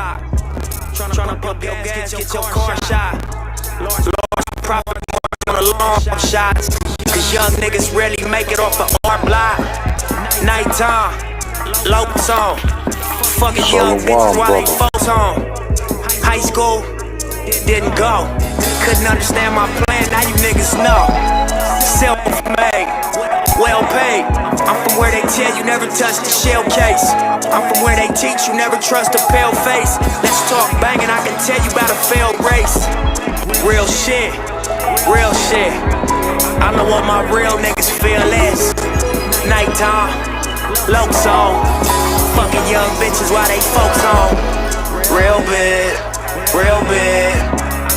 block. Tryna pump your gas, get your car shot. Large profit on the long shots. Cause young niggas rarely make it off the R block. Nighttime, low tone. Fucking young bitches while they folks home. High school, didn't go. Couldn't understand my plan, now you niggas know. Self-made, well paid. I'm from where they tell you never touch the shell case. I'm from where they teach you never trust a pale face. Let's talk banging, I can tell you about a failed race. Real shit, real shit. I know what my real niggas feel is. Nighttime, low zone. Fucking young bitches while they folks home. Real big, real big.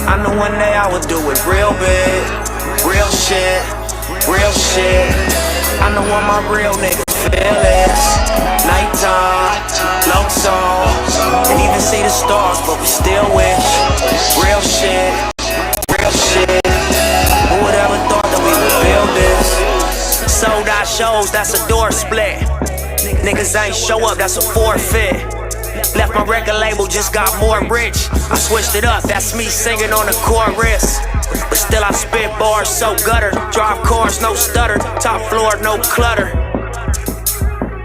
I know one day I would do it real big. Real shit, real shit. I know what my real niggas feel is. Nighttime, low zone. Can't even see the stars, but we still wish. Real shit, real shit. Who would ever thought that we would build this? Sold out shows, that's a door split. Niggas ain't show up, that's a forfeit. Left my record label, just got more rich. I switched it up, that's me singing on the chorus. But still I spit bars so gutter. Drive cars, no stutter. Top floor, no clutter.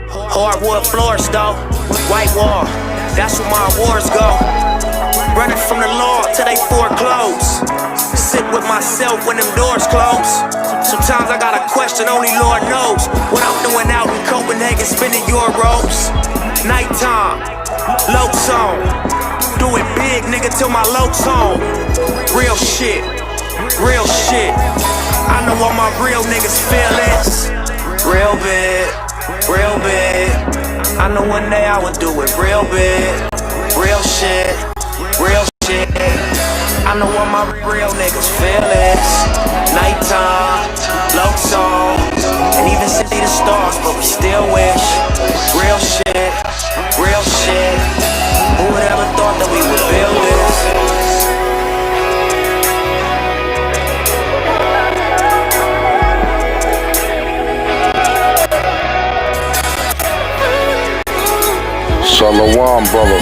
Hardwood floors though. White wall, that's where my awards go. Running from the law till they foreclose. Sit with myself when them doors close. Sometimes I got a question, only Lord knows. What I'm doing out in Copenhagen, spinning euros. Nighttime, low zone. Do it big, nigga, till my lows home. Real shit, real shit. I know what my real niggas feel is. Real big, real big. I know one day I would do it real big. Real shit, real shit. I know what my real niggas feel is. Nighttime, low zone. And even see the stars, but we still wish. Real shit, real shit. Who would ever thought that we would build this? Shalom, brother.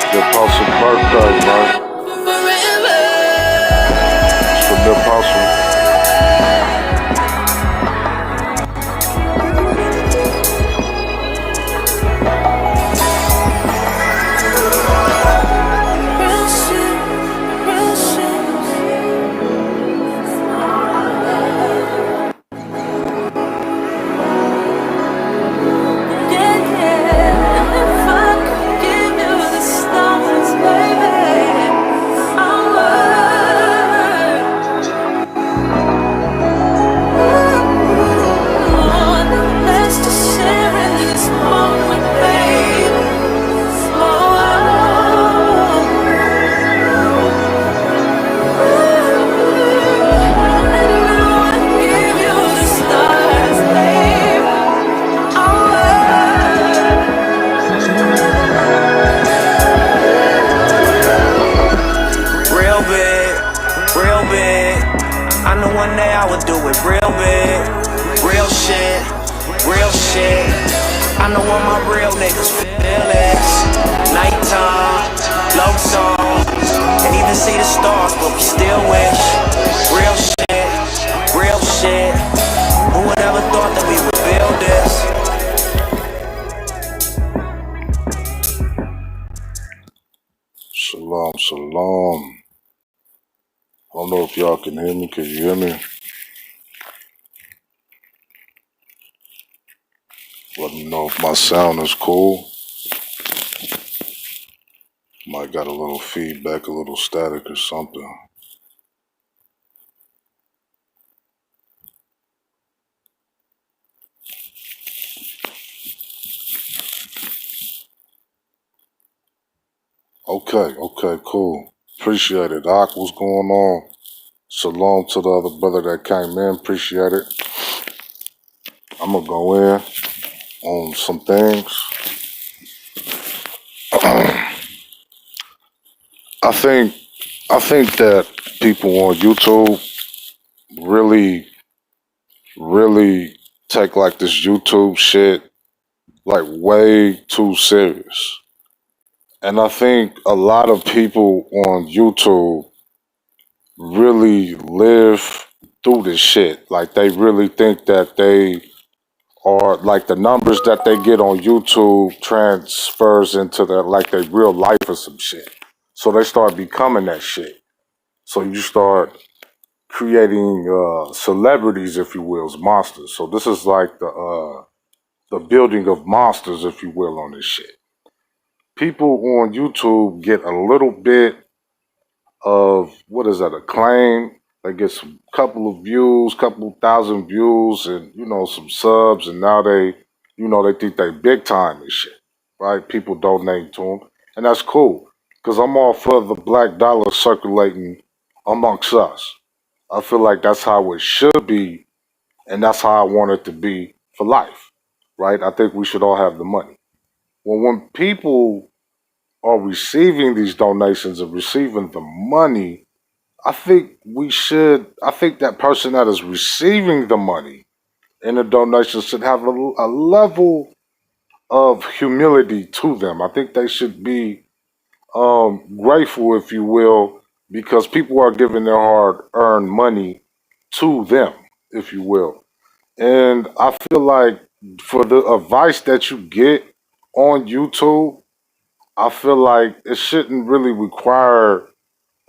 The Apostle's birthday, man. It's for the Apostle. One day I would do it real big. Real shit, real shit. I know what my real niggas feel is. Nighttime, low zone. Can't even see the stars, but we still wish. Real shit, real shit. Who would ever thought that we would build this? Shalom, shalom. I don't know if y'all can hear me. Can you hear me? Let me know if my sound is cool. Might got a little feedback, a little static or something. Okay, cool. Appreciate it, Doc. What's going on? Shalom to the other brother that came in. Appreciate it. I'm gonna go in on some things. I think that people on YouTube really take like this YouTube shit like way too serious. And I think a lot of people on YouTube really live through this shit. Like they really think that they are like the numbers that they get on YouTube transfers into their like their real life or some shit. So they start becoming that shit. So you start creating celebrities, if you will, as monsters. So this is like the building of monsters, if you will, on this shit. People on YouTube get a little bit of what is that acclaim. They get some couple of views, couple thousand views, and some subs, and now they think they big time and shit, right? People donate to them, and that's cool because I'm all for the black dollar circulating amongst us. I feel like that's how it should be, and that's how I want it to be for life, right? I think we should all have the money. Well, when people are receiving these donations and receiving the money, I think that person that is receiving the money in the donation should have a level of humility to them. I think they should be grateful, if you will, because people are giving their hard earned money to them, if you will. And I feel like for the advice that you get on YouTube, I feel like it shouldn't really require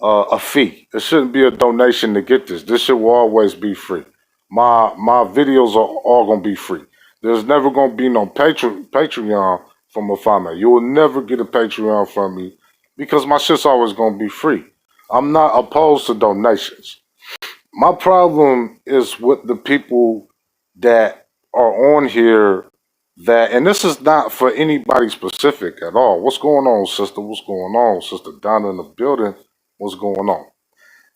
a fee. It shouldn't be a donation to get this. This shit will always be free. My videos are all gonna be free. There's never gonna be no Patreon from a farmer. You will never get a Patreon from me because my shit's always gonna be free. I'm not opposed to donations. My problem is with the people that are on here and this is not for anybody specific at all. What's going on, sister? What's going on, sister? Down in the building, what's going on?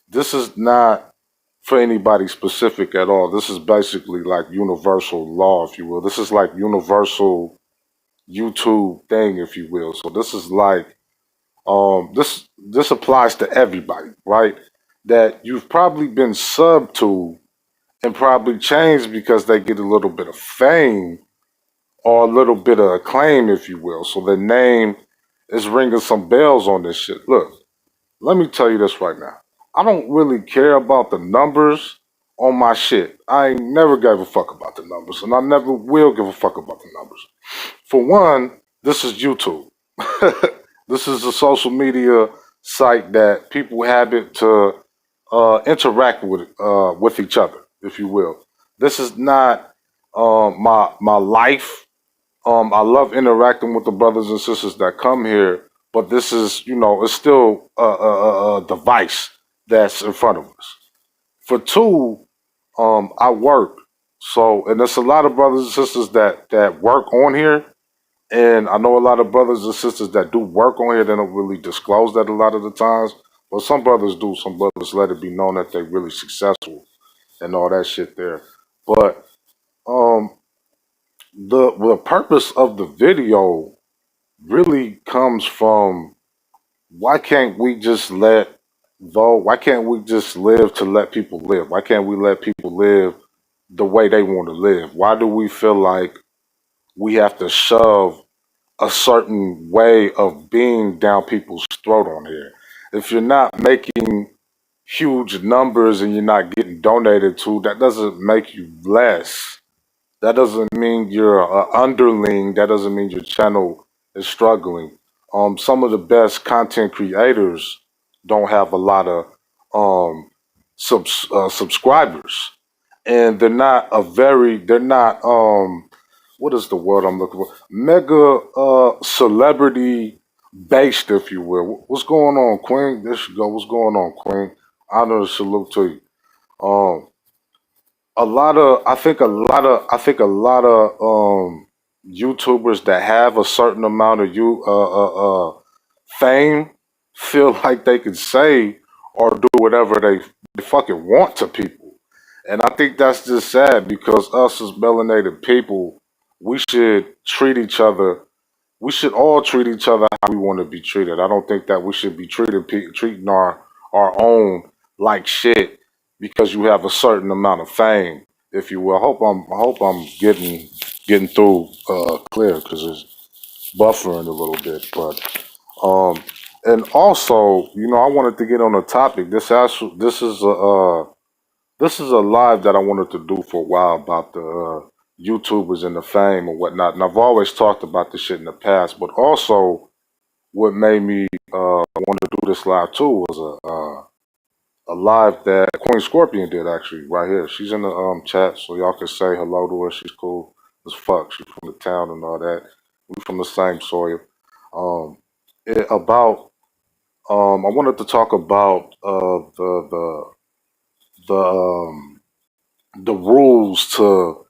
This is not for anybody specific at all. This is basically like universal law, if you will. This is like universal YouTube thing, if you will. So this is like this applies to everybody, right? That you've probably been subbed to and probably changed because they get a little bit of fame or a little bit of acclaim, if you will. So the name is ringing some bells on this shit. Look, let me tell you this right now. I don't really care about the numbers on my shit. I ain't never gave a fuck about the numbers, and I never will give a fuck about the numbers. For one, this is YouTube. This is a social media site that people habit to interact with each other, if you will. This is not my life. I love interacting with the brothers and sisters that come here, but this is, it's still a device that's in front of us. For two, I work. So, and there's a lot of brothers and sisters that work on here. And I know a lot of brothers and sisters that do work on here. They don't really disclose that a lot of the times. But some brothers do. Some brothers let it be known that they're really successful and all that shit there. But the purpose of the video really comes from why can't we just why can't we just live to let people live? Why can't we let people live the way they want to live? Why do we feel like we have to shove a certain way of being down people's throat on here? If you're not making huge numbers and you're not getting donated to, that doesn't make you less. That doesn't mean you're an underling. That doesn't mean your channel is struggling. Some of the best content creators don't have a lot of subscribers, and they're not what is the word I'm looking for? Mega celebrity based, if you will. What's going on, Queen? There you go. What's going on, Queen? Honor and salute to you. Um, I think a lot of YouTubers that have a certain amount of fame feel like they can say or do whatever they fucking want to people. And I think that's just sad because us as melanated people, we should treat each other we should all treat each other how we want to be treated. I don't think that we should be treating our own like shit because you have a certain amount of fame, if you will. I hope I'm getting through clear because it's buffering a little bit, but um, and also, I wanted to get on a topic. This is a live that I wanted to do for a while about the YouTubers and the fame and whatnot. And I've always talked about this shit in the past, but also what made me want to do this live too was a live that Queen Scorpion did actually right here. She's in the chat, so y'all can say hello to her. She's cool as fuck. She's from the town and all that. We from the same soil. Um, I wanted to talk about the the rules to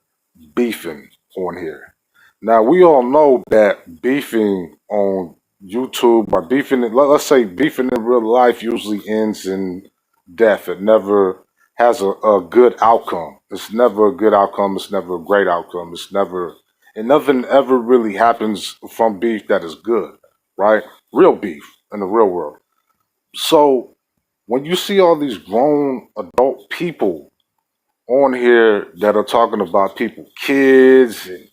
beefing on here. Now we all know that beefing on YouTube or let's say beefing in real life usually ends in death. It never has a good outcome. It's never a good outcome. It's never a great outcome. And nothing ever really happens from beef that is good, right? Real beef in the real world. So when you see all these grown adult people on here that are talking about people, kids, and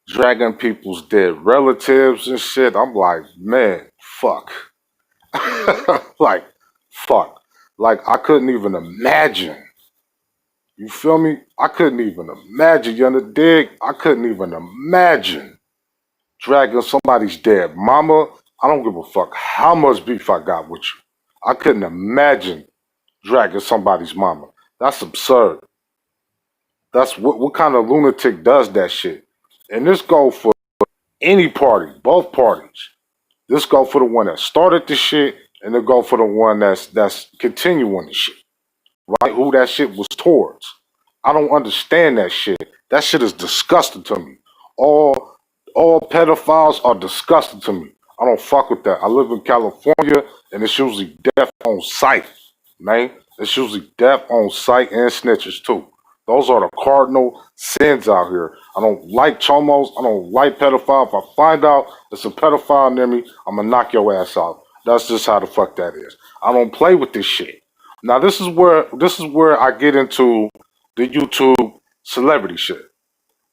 dragging people's dead relatives and shit, I'm like, man, fuck. Like, fuck. Like, I couldn't even imagine. You feel me? I couldn't even imagine. You under dig? I couldn't even imagine dragging somebody's dead mama. I don't give a fuck how much beef I got with you. I couldn't imagine dragging somebody's mama. That's absurd. That's what kind of lunatic does that shit. And this go for any party, both parties. This go for the one that started the shit, and it go for the one that's continuing the shit. Right? Who that shit was towards. I don't understand that shit. That shit is disgusting to me. All pedophiles are disgusting to me. I don't fuck with that. I live in California, and it's usually death on sight, man. It's usually death on sight and snitches too. Those are the cardinal sins out here. I don't like chomos. I don't like pedophiles. If I find out it's a pedophile near me, I'm gonna knock your ass out. That's just how the fuck that is. I don't play with this shit. Now this is where I get into the YouTube celebrity shit,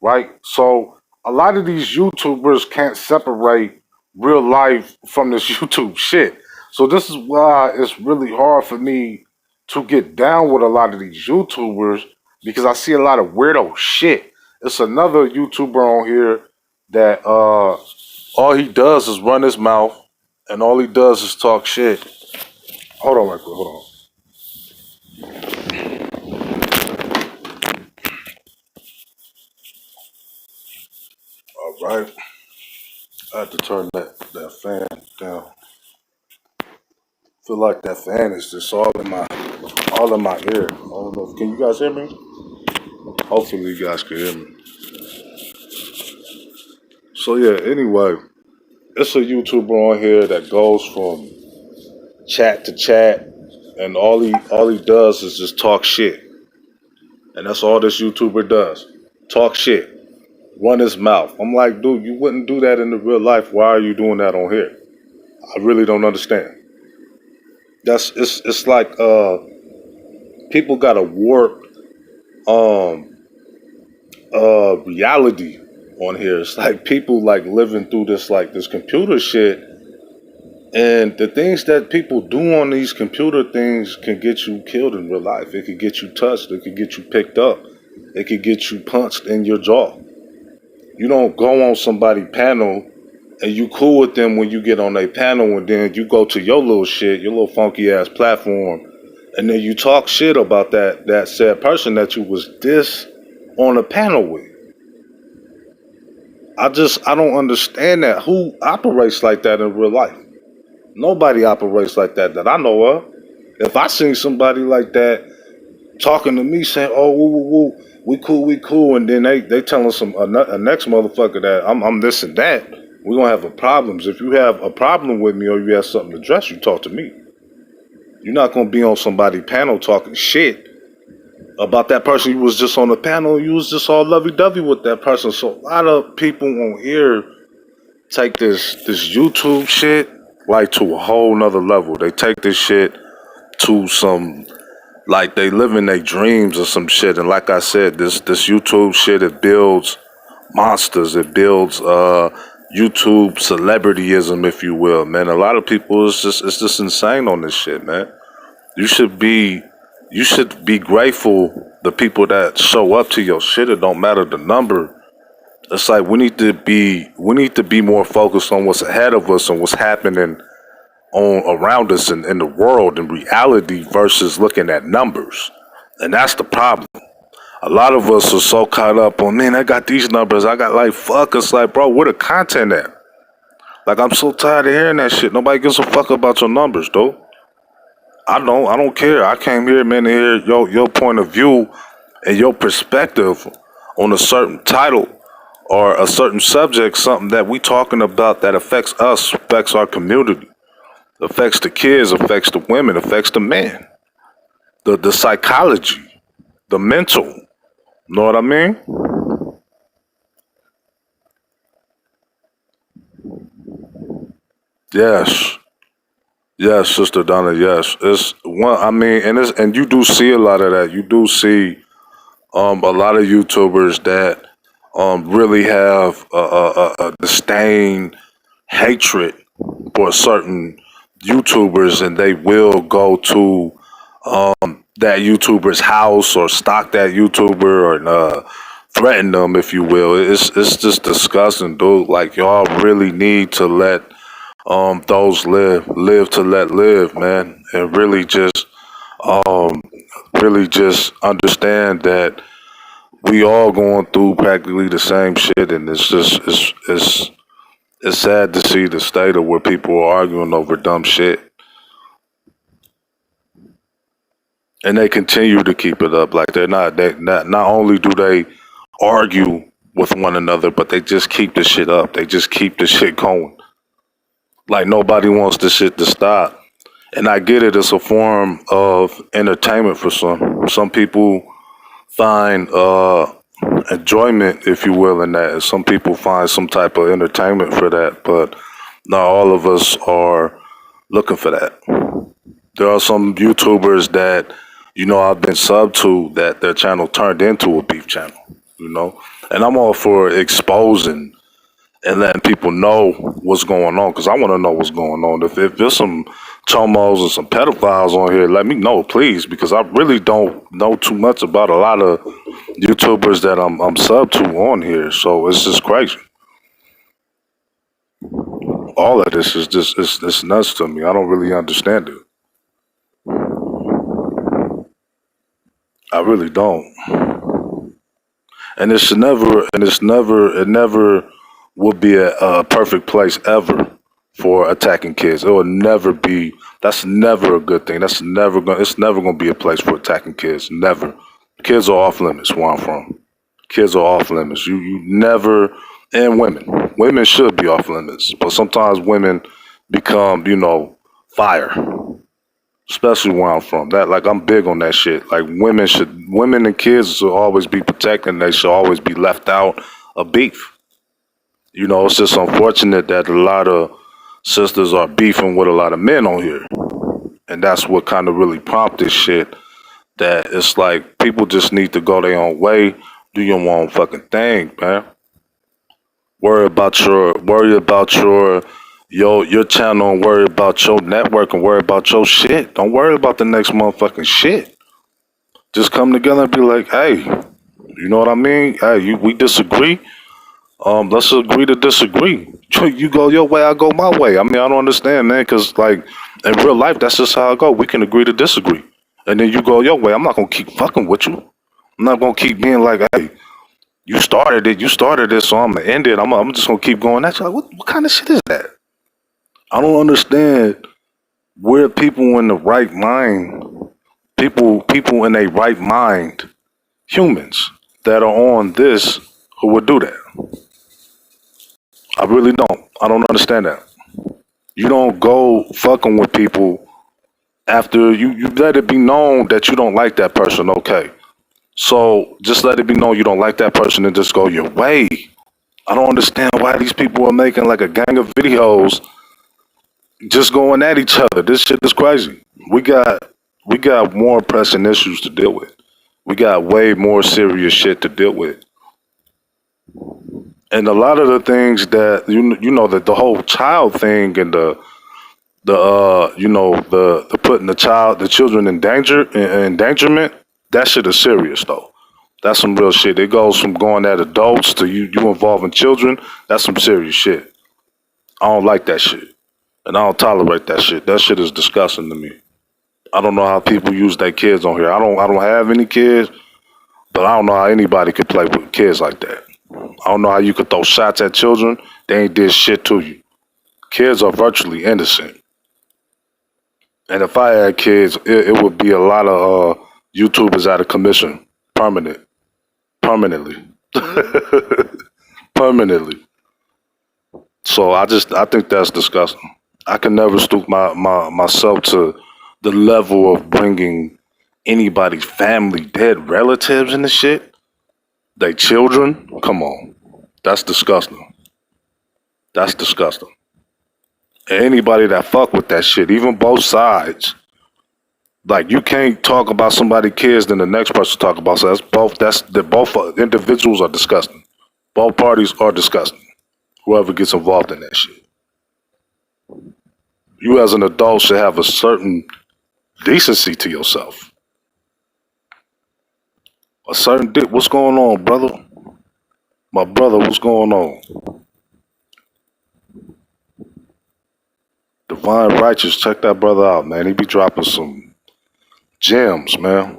right? So a lot of these YouTubers can't separate real life from this YouTube shit. So this is why it's really hard for me to get down with a lot of these YouTubers because I see a lot of weirdo shit. It's another YouTuber on here that all he does is run his mouth and all he does is talk shit. Hold on right quick, hold on. All right. I had to turn that fan down. Feel like that fan is just all in my ear. I don't know. Can you guys hear me? Hopefully you guys can hear me. So yeah, anyway, it's a YouTuber on here that goes from chat to chat and all he does is just talk shit. And that's all this YouTuber does. Talk shit. Run his mouth. I'm like, dude, you wouldn't do that in the real life. Why are you doing that on here? I really don't understand. It's like people got a warped reality on here. It's like people like living through this computer shit, and the things that people do on these computer things can get you killed in real life. It could get you touched. It could get you picked up. It could get you punched in your jaw. You don't go on somebody's panel and you cool with them when you get on their panel, and then you go to your little shit, your little funky ass platform, and then you talk shit about that said person that you was on a panel with. I don't understand that. Who operates like that in real life? Nobody operates like that I know of. If I seen somebody like that talking to me saying, "Oh, woo, we cool," and then they telling a next motherfucker that I'm this and that, we're gonna have problems. If you have a problem with me or you have something to address, you talk to me. You're not gonna be on somebody's panel talking shit about that person you was just on the panel. You was just all lovey-dovey with that person. So a lot of people on here take this YouTube shit like to a whole nother level. They take this shit to some like they live in their dreams or some shit. And like I said, this YouTube shit, it builds monsters. It builds YouTube celebrityism, if you will, man. A lot of people it's just insane on this shit, man. You should be grateful the people that show up to your shit. It don't matter the number. It's like we need to be more focused on what's ahead of us and what's happening on around us in the world in reality versus looking at numbers. And that's the problem. A lot of us are so caught up on, man, I got these numbers. I got like, fuck. It's like, bro, where the content at? Like, I'm so tired of hearing that shit. Nobody gives a fuck about your numbers, though. I don't care. I came here, man, to hear your point of view and your perspective on a certain title or a certain subject, something that we talking about that affects us, affects our community, affects the kids, affects the women, affects the men, the psychology, the mental. Know what I mean? Yes. Yes, Sister Donna, yes. It's one I mean and you do see a lot of that. You do see a lot of YouTubers that really have a disdain, hatred for certain YouTubers, and they will go to that YouTuber's house or stalk that YouTuber or threaten them, if you will. It's just disgusting, dude. Like y'all really need to let those live to let live, man, and really just understand that we all going through practically the same shit, and it's sad to see the state of where people are arguing over dumb shit, and they continue to keep it up. Like not only do they argue with one another, but they just keep the shit up. They just keep the shit going. Like nobody wants this shit to stop. And I get it, it's a form of entertainment for some. Some people find enjoyment, if you will, in that. And some people find some type of entertainment for that, but not all of us are looking for that. There are some YouTubers that, I've been sub to that their channel turned into a beef channel, And I'm all for exposing and letting people know what's going on, because I want to know what's going on. If there's some chomos and some pedophiles on here, let me know, please, because I really don't know too much about a lot of YouTubers that I'm sub to on here. So it's just crazy. All of this is just it's nuts to me. I don't really understand it. I really don't. And it never will be a perfect place ever for attacking kids. It will never be. That's never a good thing. It's never gonna be a place for attacking kids. Never. Kids are off limits where I'm from. Kids are off limits. You never. And women should be off limits, but sometimes women become fire, especially where I'm from. That, like, I'm big on that shit. Like, women and kids should always be protected, and they should always be left out of beef. It's just unfortunate that a lot of sisters are beefing with a lot of men on here. And that's what kind of really prompted shit, that it's like people just need to go their own way, do your own fucking thing, man. Worry about your channel, and worry about your network, and worry about your shit. Don't worry about the next motherfucking shit. Just come together and be like, hey, you know what I mean? Hey, we disagree. Let's agree to disagree. You go your way, I go my way. I mean, I don't understand, man, because, like, in real life, that's just how I go. We can agree to disagree. And then you go your way. I'm not going to keep fucking with you. I'm not going to keep being like, hey, you started it, so I'm going to end it. I'm just going to keep going. That's like, what kind of shit is that? I don't understand where people in the right mind, people in a right mind, humans that are on this who would do that. I really don't. I don't understand that. You don't go fucking with people after you let it be known that you don't like that person, okay. So just let it be known you don't like that person and just go your way. I don't understand why these people are making like a gang of videos just going at each other. This shit is crazy. We got more pressing issues to deal with. We got way more serious shit to deal with. And a lot of the things that you know that the whole child thing and the putting the children in danger endangerment, that shit is serious though. That's some real shit. It goes from going at adults to you involving children. That's some serious shit. I don't like that shit. And I don't tolerate that shit. That shit is disgusting to me. I don't know how people use their kids on here. I don't have any kids, but I don't know how anybody could play with kids like that. I don't know how you could throw shots at children. They ain't did shit to you. Kids are virtually innocent. And if I had kids, it would be a lot of YouTubers out of commission, permanently, permanently. So I think that's disgusting. I can never stoop myself to the level of bringing anybody's family, dead relatives and the shit. They children, come on, that's disgusting. That's disgusting. And anybody that fuck with that shit, even both sides. Like you can't talk about somebody's kids, then the next person talk about. So both individuals are disgusting. Both parties are disgusting. Whoever gets involved in that shit. You as an adult should have a certain decency to yourself. A certain what's going on, brother? My brother, what's going on? Divine Righteous, check that brother out, man. He be dropping some gems, man.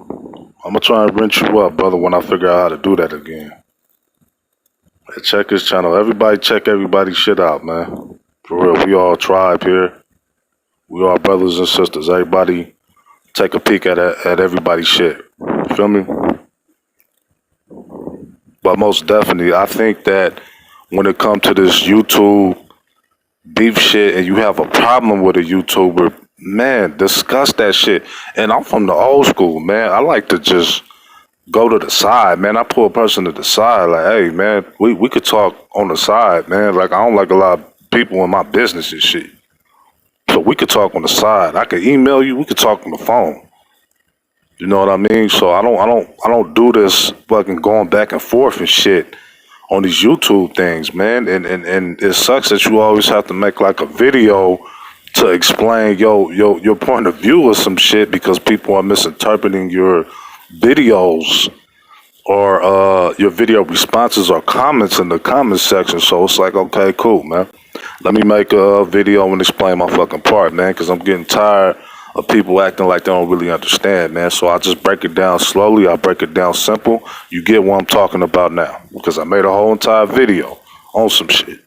I'm gonna try and rinse you up, brother, when I figure out how to do that again. Hey, check his channel. Everybody check everybody's shit out, man. For real, we all tribe here. We all brothers and sisters. Everybody take a peek at everybody's shit. You feel me? But most definitely, I think that when it comes to this YouTube beef shit and you have a problem with a YouTuber, man, discuss that shit. And I'm from the old school, man. I like to just go to the side, man. I pull a person to the side, like, hey, man, we could talk on the side, man. Like, I don't like a lot of people in my business and shit. So we could talk on the side. I could email you. We could talk on the phone. You know what I mean? So I don't do this fucking going back and forth and shit on these YouTube things, man. And it sucks that you always have to make like a video to explain your point of view or some shit because people are misinterpreting your videos or your video responses or comments in the comment section. So it's like, okay, cool, man. Let me make a video and explain my fucking part, man, because I'm getting tired of people acting like they don't really understand, man. So I just break it down slowly. I break it down simple. You get what I'm talking about now because I made a whole entire video on some shit.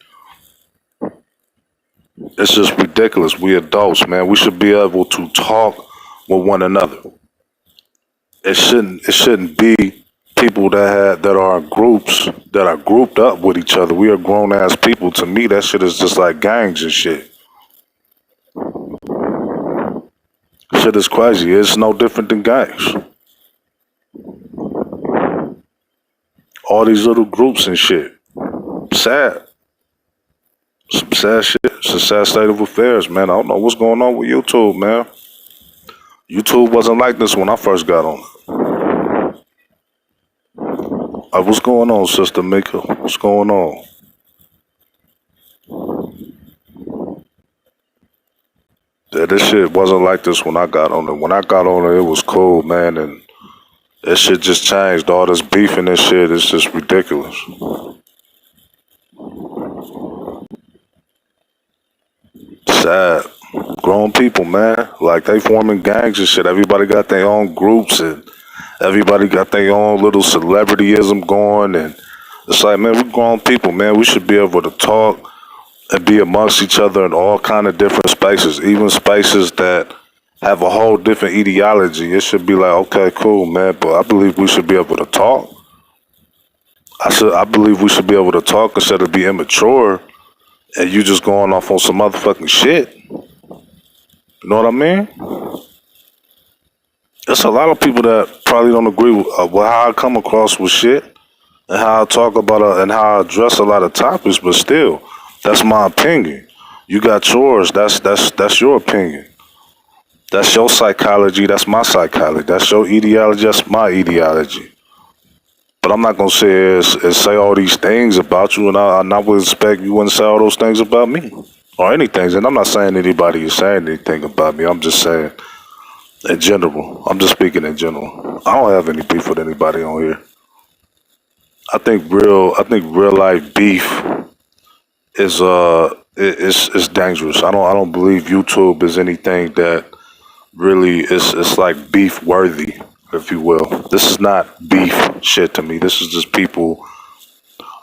It's just ridiculous. We adults, man. We should be able to talk with one another. It shouldn't be people that are in groups that are grouped up with each other. We are grown ass people. To me, that shit is just like gangs and shit. Shit is crazy. It's no different than gangs. All these little groups and shit. Sad. Some sad shit. It's a sad state of affairs, man. I don't know what's going on with YouTube, man. YouTube wasn't like this when I first got on it. What's going on, Sister Mika? What's going on? Yeah, this shit wasn't like this when I got on it. When I got on it, it was cool, man, and this shit just changed. All this beefing and shit, it's just ridiculous. Sad. Grown people, man. Like, they forming gangs and shit. Everybody got their own groups and everybody got their own little celebrityism going. And it's like, man, we grown people, man. We should be able to talk and be amongst each other in all kind of different spaces, even spaces that have a whole different ideology. It should be like, okay, cool, man, but I believe we should be able to talk. I believe we should be able to talk instead of be immature and you just going off on some motherfucking shit. You know what I mean? There's a lot of people that probably don't agree with how I come across with shit. and how I talk about and how I address a lot of topics, but still, that's my opinion. You got yours. That's your opinion. That's your psychology. That's my psychology. That's your ideology. That's my ideology. But I'm not gonna say all these things about you, and I would expect you wouldn't say all those things about me or anything. And I'm not saying anybody is saying anything about me. I'm just saying in general. I'm just speaking in general. I don't have any beef with anybody on here. I think real life beef is dangerous. I don't believe YouTube is anything that really is like beef worthy, if you will. This is not beef shit to me. This is just people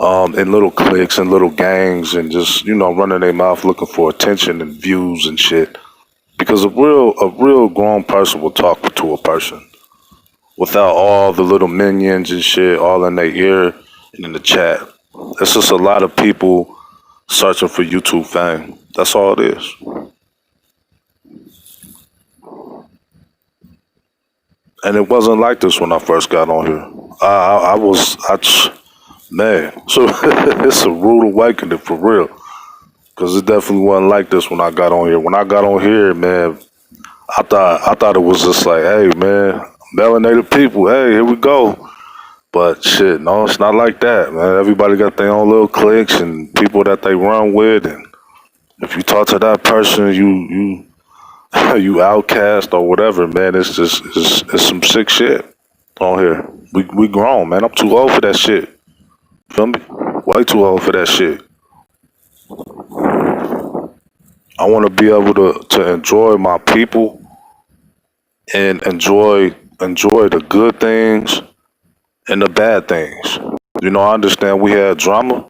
in little cliques and little gangs and just running their mouth looking for attention and views and shit. Because a real grown person will talk to a person without all the little minions and shit all in their ear and in the chat. It's just a lot of people searching for YouTube fame. That's all it is. And it wasn't like this when I first got on here. Man, so it's a rude awakening for real. Cause it definitely wasn't like this when I got on here. When I got on here, man, I thought it was just like, hey, man, melanated people, hey, here we go. But shit, no, it's not like that, man. Everybody got their own little cliques and people that they run with, and if you talk to that person, you you outcast or whatever, man. It's some sick shit on here. We grown, man. I'm too old for that shit. Feel me? Way too old for that shit. I want to be able to enjoy my people and enjoy the good things and the bad things. I understand we had drama,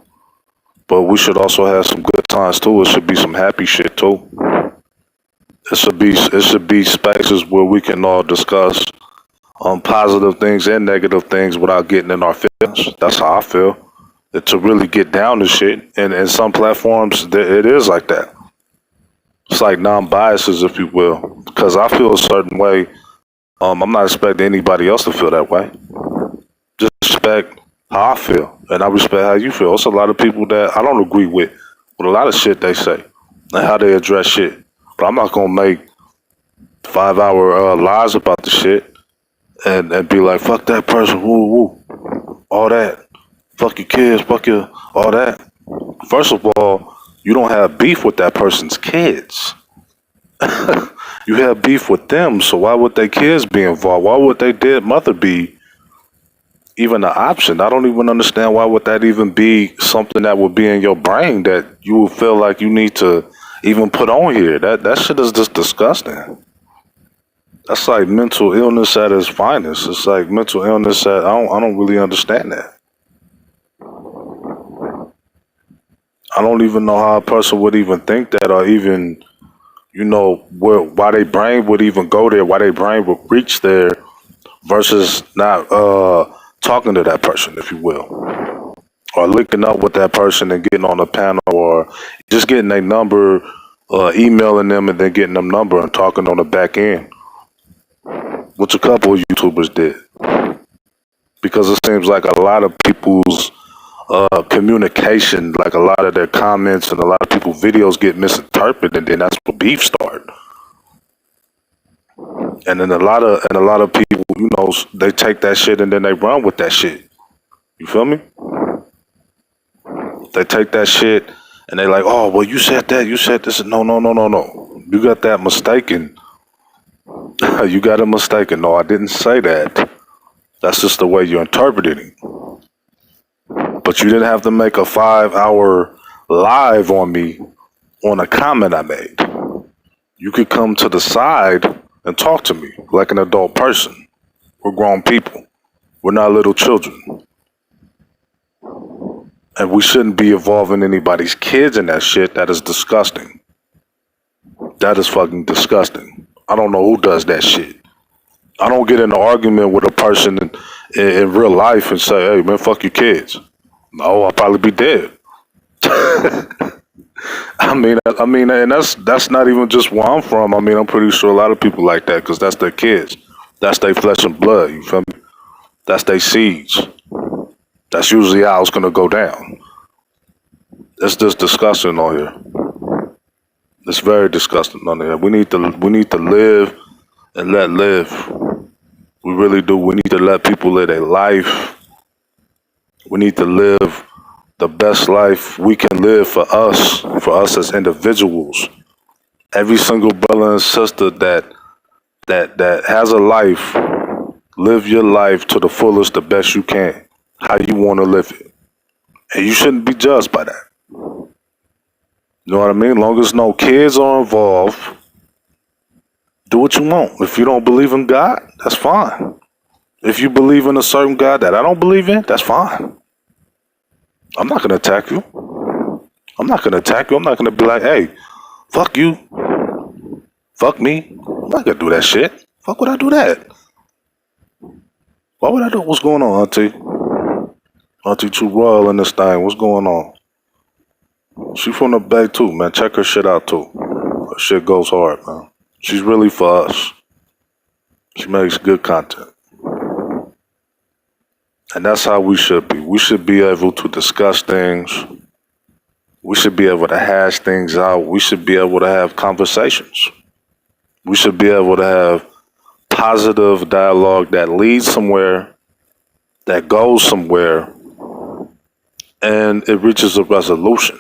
but we should also have some good times too. It should be some happy shit too. It should be spaces where we can all discuss positive things and negative things without getting in our feelings. That's how I feel. To really get down to shit, and in some platforms it is like that. It's like non-biases, if you will, because I feel a certain way. I'm not expecting anybody else to feel that way. Just respect how I feel, and I respect how you feel. It's a lot of people that I don't agree with a lot of shit they say and how they address shit. But I'm not gonna make 5-hour lies about the shit and be like, fuck that person, woo woo, all that, fuck your kids, fuck your all that. First of all, you don't have beef with that person's kids. You have beef with them, so why would their kids be involved? Why would their dead mother be even an option? I don't even understand why would that even be something that would be in your brain that you would feel like you need to even put on here. That shit is just disgusting. That's like mental illness at its finest. It's like mental illness at I don't really understand that. I don't even know how a person would even think that, or even why their brain would even go there, why their brain would reach there versus not talking to that person, if you will, or linking up with that person and getting on a panel, or just getting their number, emailing them and then getting them number and talking on the back end, which a couple of YouTubers did. Because it seems like a lot of people's communication, like a lot of their comments and a lot of people's videos get misinterpreted, and then that's where beef start. And then a lot of people, they take that shit and then they run with that shit. You feel me? They take that shit and they like, oh, well, you said that, you said this. No, no, no, no, no. You got that mistaken. You got it mistaken. No, I didn't say that. That's just the way you're interpreting it. But you didn't have to make a 5-hour live on me on a comment I made. You could come to the side and talk to me like an adult person. We're grown people. We're not little children. And we shouldn't be involving anybody's kids in that shit. That is disgusting. That is fucking disgusting. I don't know who does that shit. I don't get in an argument with a person in real life and say, hey, man, fuck your kids. No, I'll probably be dead. I mean, and that's not even just where I'm from. I mean, I'm pretty sure a lot of people like that because that's their kids. That's their flesh and blood, you feel me? That's their seeds. That's usually how it's gonna go down. It's just disgusting on here. It's very disgusting on here. We need to live and let live. We really do. We need to let people live their life. We need to live the best life we can live for us as individuals. Every single brother and sister that has a life, live your life to the fullest, the best you can, how you want to live it. And you shouldn't be judged by that. You know what I mean? Long as no kids are involved, do what you want. If you don't believe in God, that's fine. If you believe in a certain God that I don't believe in, that's fine. I'm not going to attack you. I'm not going to attack you. I'm not going to be like, hey, fuck you. Fuck me. I'm not going to do that shit. Fuck would I do that? Why would I do? What's going on, Auntie? Auntie True Royal in this thing. What's going on? She from the Bay too, man. Check her shit out too. Her shit goes hard, man. She's really for us. She makes good content. And that's how we should be. We should be able to discuss things. We should be able to hash things out. We should be able to have conversations. We should be able to have positive dialogue that leads somewhere, that goes somewhere, and it reaches a resolution.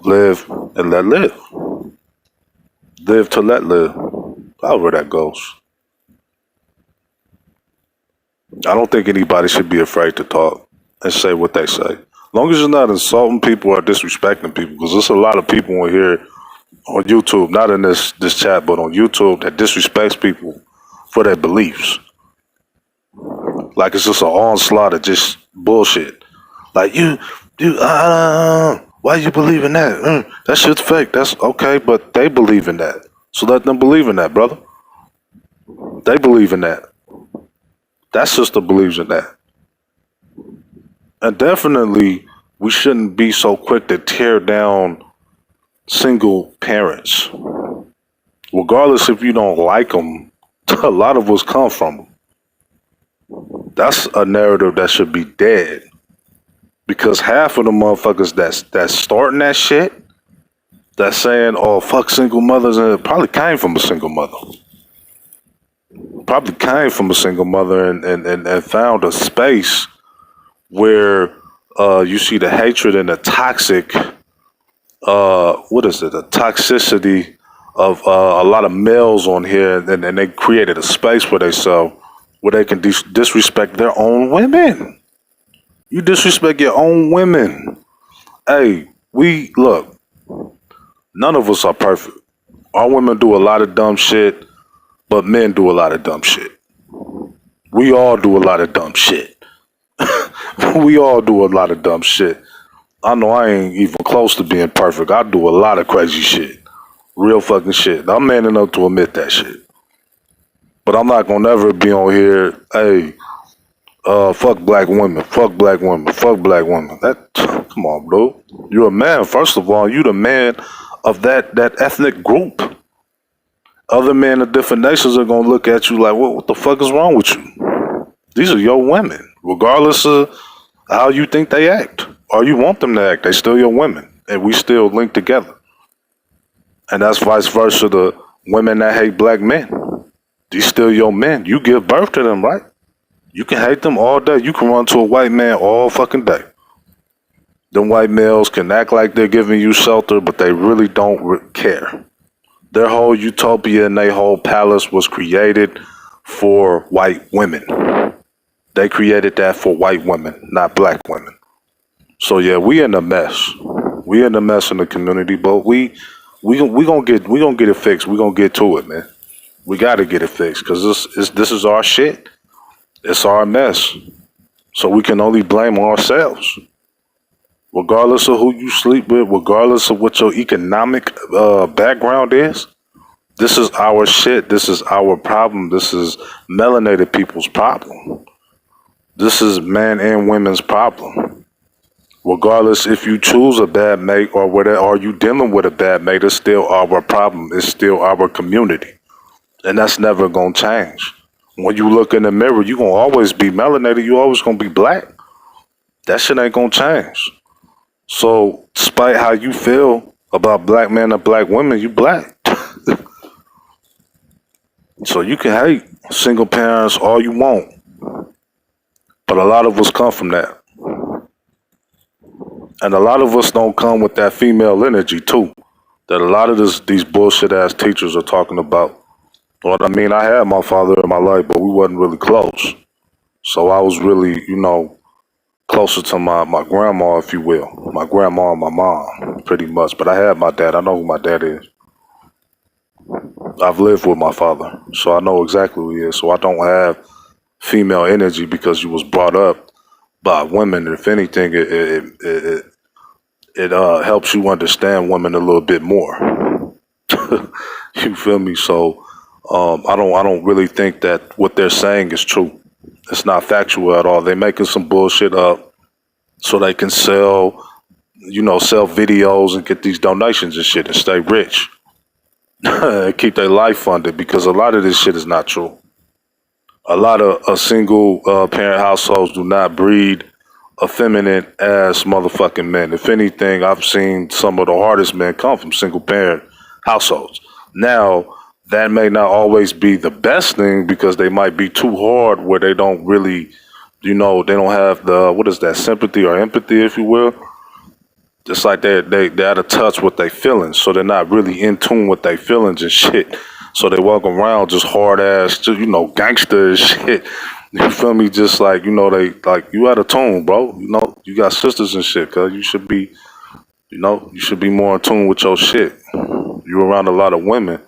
Live and let live. Live to let live. However that goes. I don't think anybody should be afraid to talk and say what they say. As long as you're not insulting people or disrespecting people, because there's a lot of people on here on YouTube, not in this chat, but on YouTube that disrespects people for their beliefs. Like it's just an onslaught of just bullshit. Like why you believe in that? That shit's fake. That's okay, but they believe in that. So let them believe in that, brother. They believe in that. That sister believes in that. And definitely, we shouldn't be so quick to tear down single parents. Regardless if you don't like them, a lot of us come from them. That's a narrative that should be dead. Because half of the motherfuckers that's starting that shit, that's saying, oh, fuck single mothers, and it probably came from a single mother. Probably came from a single mother and found a space where you see the hatred and the toxic, the toxicity of a lot of males on here, and they created a space for themselves where they can disrespect their own women. You disrespect your own women. Hey, look, none of us are perfect. Our women do a lot of dumb shit, but men do a lot of dumb shit. We all do a lot of dumb shit. We all do a lot of dumb shit. I know I ain't even close to being perfect. I do a lot of crazy shit. Real fucking shit. I'm man enough to admit that shit. But I'm not gonna never be on here, hey, fuck black women, fuck black women, fuck black women. Come on, bro. You're a man, first of all. You the man of that ethnic group. Other men of different nations are gonna look at you like, what the fuck is wrong with you? These are your women, regardless of how you think they act or you want them to act. They still your women, and we still link together. And that's vice versa. The women that hate black men, these still your men. You give birth to them, right? You can hate them all day. You can run to a white man all fucking day. Them white males can act like they're giving you shelter, but they really don't care. Their whole utopia and their whole palace was created for white women. They created that for white women, not black women. So yeah, we in a mess. We in a mess in the community, but we gonna get it fixed. We gonna get to it, man. We gotta get it fixed because this is our shit. It's our mess. So we can only blame ourselves. Regardless of who you sleep with, regardless of what your economic background is, this is our shit. This is our problem. This is melanated people's problem. This is man and women's problem. Regardless if you choose a bad mate or whatever, or you dealing with a bad mate, it's still our problem. It's still our community. And that's never going to change. when you look in the mirror, you gonna always be melanated. You always gonna be black. That shit ain't gonna change. So, despite how you feel about black men and black women, you black. So you can hate single parents all you want, but a lot of us come from that, and a lot of us don't come with that female energy too. That a lot of these bullshit ass teachers are talking about. What I mean, I had my father in my life, but we wasn't really close. So I was really, closer to my grandma, if you will. My grandma and my mom, pretty much. But I had my dad. I know who my dad is. I've lived with my father, so I know exactly who he is. So I don't have female energy because you was brought up by women. If anything, it helps you understand women a little bit more. You feel me? So I don't really think that what they're saying is true. It's not factual at all. They're making some bullshit up so they can sell videos and get these donations and shit and stay rich. Keep their life funded, because a lot of this shit is not true. A lot of single parent households do not breed effeminate ass motherfucking men. If anything, I've seen some of the hardest men come from single parent households. Now, that may not always be the best thing, because they might be too hard where they don't really, they don't have the, sympathy or empathy, if you will. It's like they're out of touch with their feelings, so they're not really in tune with their feelings and shit. So they walk around just hard ass, gangster and shit. You feel me? Just like, they like, you out of tune, bro. You got sisters and shit, cuz you should be, you should be more in tune with your shit. You're around a lot of women,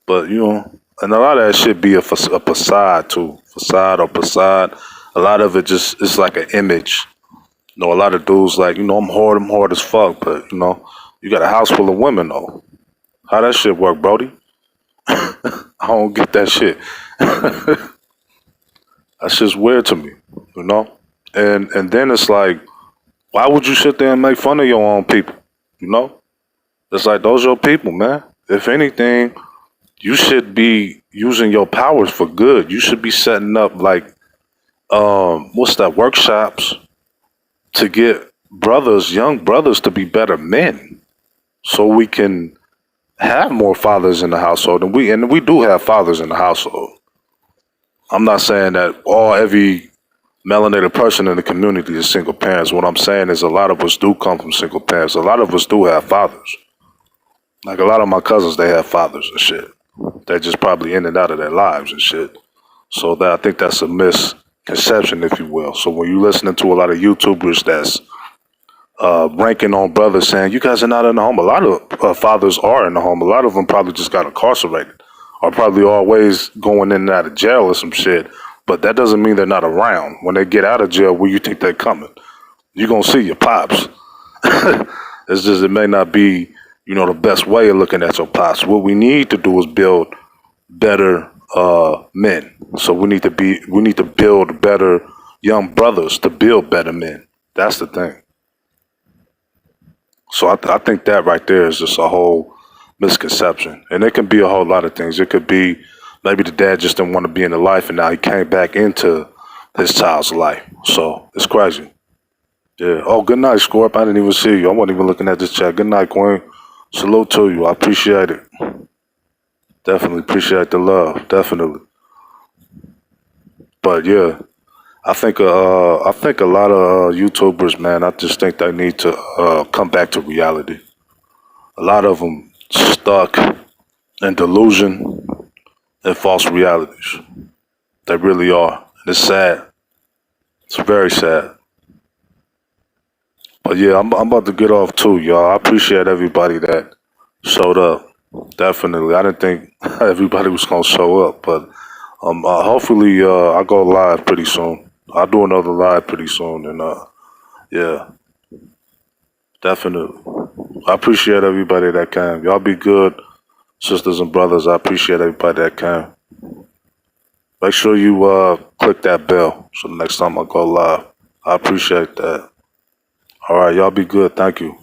but and a lot of that shit be a facade too. Facade or facade. A lot of it just, it's like an image. A lot of dudes like, I'm hard as fuck, but you got a house full of women though. How that shit work, Brody? I don't get that shit. That's just weird to me, And then it's like, why would you sit there and make fun of your own people? It's like, those your people, man. If anything, you should be using your powers for good. You should be setting up like workshops to get young brothers to be better men, so we can have more fathers in the household. And we do have fathers in the household. I'm not saying that every melanated person in the community is single parents. What I'm saying is a lot of us do come from single parents. A lot of us do have fathers. Like a lot of my cousins, they have fathers and shit. They're just probably in and out of their lives and shit. So I think that's a misconception, if you will. So when you're listening to a lot of YouTubers that's ranking on brothers saying, you guys are not in the home, a lot of fathers are in the home. A lot of them probably just got incarcerated, or probably always going in and out of jail or some shit. But that doesn't mean they're not around. When they get out of jail, where you think they're coming? You're going to see your pops. It's just, it may not be, the best way of looking at your pops. What we need to do is build better men. So we need to build better young brothers to build better men. That's the thing. So I think that right there is just a whole misconception. And it can be a whole lot of things. It could be maybe the dad just didn't want to be in the life, and now he came back into his child's life. So it's crazy. Yeah. Oh, good night, Scorp. I didn't even see you. I wasn't even looking at this chat. Good night, Queen. Salute to you. I appreciate it. Definitely appreciate the love. Definitely. But yeah, I think a lot of YouTubers, man, I just think they need to come back to reality. A lot of them stuck in delusion and false realities. They really are. And it's sad. It's very sad. But yeah, I'm about to get off too, y'all. I appreciate everybody that showed up. Definitely. I didn't think everybody was gonna show up, but hopefully I'll go live pretty soon. I'll do another live pretty soon, and yeah, definitely. I appreciate everybody that came. Y'all be good, sisters and brothers. I appreciate everybody that came. Make sure you click that bell so the next time I go live. I appreciate that. All right, y'all be good. Thank you.